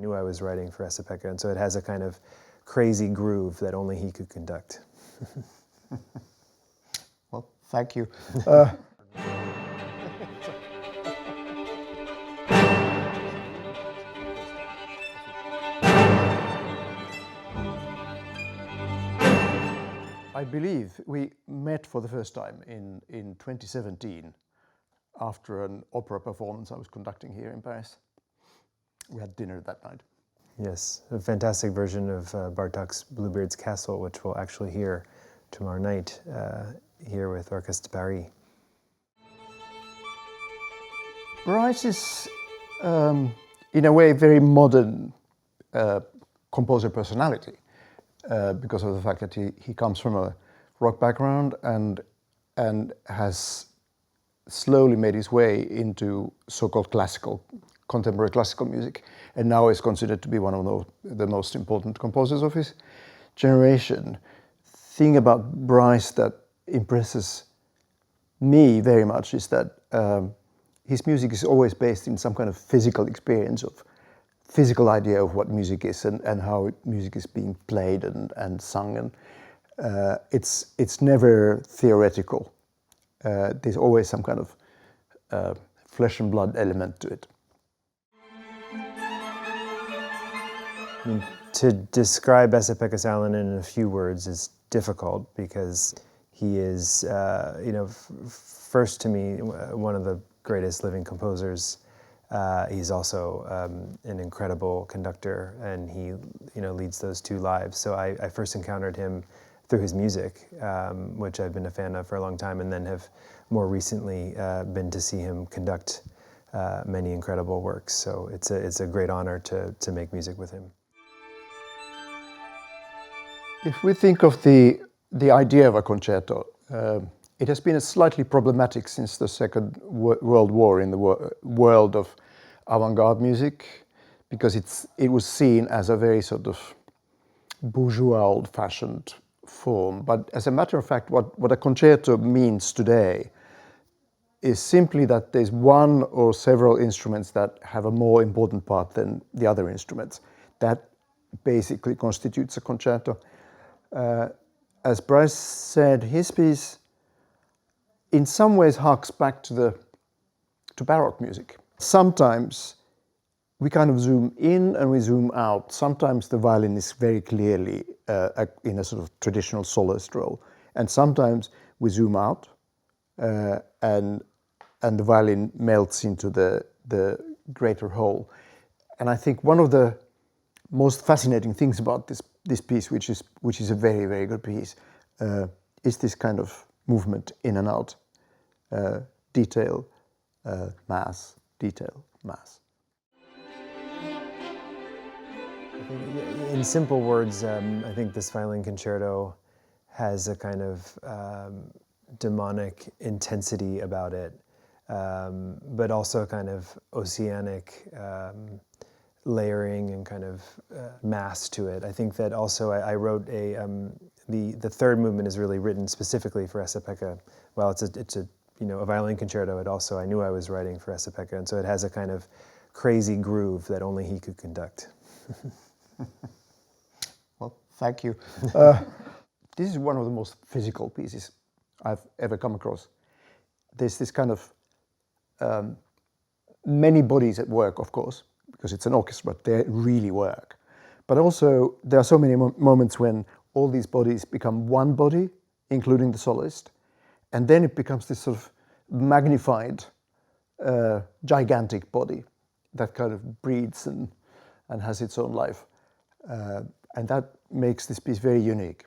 knew I was writing for Esa-Pekka, and so it has a kind of crazy groove that only he could conduct. Well, thank you. I believe we met for the first time in 2017 after an opera performance I was conducting here in Paris. We had dinner that night. Yes, a fantastic version of Bartók's Bluebeard's Castle, which we'll actually hear tomorrow night here with Orchestre de Paris. Bryce is, in a way, very modern composer personality because of the fact that he comes from a rock background and has slowly made his way into so-called contemporary classical music, and now is considered to be one of the most important composers of his generation. Thing about Bryce that impresses me very much is that his music is always based in some kind of physical experience, of physical idea of what music is and how music is being played and sung, and it's never theoretical. There's always some kind of flesh and blood element to it. To describe Esa-Pekka Salonen in a few words is difficult because he is, first to me, one of the greatest living composers. He's also an incredible conductor, and he, leads those two lives. So I first encountered him through his music, which I've been a fan of for a long time, and then have more recently been to see him conduct many incredible works. So it's a great honor to make music with him. If we think of the idea of a concerto, it has been slightly problematic since the Second World War in the world of avant-garde music, because it was seen as a very sort of bourgeois, old-fashioned form. But as a matter of fact, what a concerto means today is simply that there's one or several instruments that have a more important part than the other instruments. That basically constitutes a concerto. As Bryce said, his piece in some ways harks back to Baroque music. Sometimes we kind of zoom in and we zoom out. Sometimes the violin is very clearly in a sort of traditional soloist role, and sometimes we zoom out and the violin melts into the greater whole. And I think one of the most fascinating things about this piece, which is a very, very good piece, is this kind of movement in and out, detail, mass, detail, mass. In simple words, I think this violin concerto has a kind of demonic intensity about it, but also a kind of oceanic layering and kind of mass to it. I think that also I wrote the third movement is really written specifically for Esa-Pekka. While it's a violin concerto, I knew I was writing for Esa-Pekka, and so it has a kind of crazy groove that only he could conduct. Well, thank you. This is one of the most physical pieces I've ever come across. There's this kind of many bodies at work, of course, because it's an orchestra, but they really work. But also, there are so many moments when all these bodies become one body, including the soloist, and then it becomes this sort of magnified, gigantic body that kind of breathes and has its own life. And that makes this piece very unique.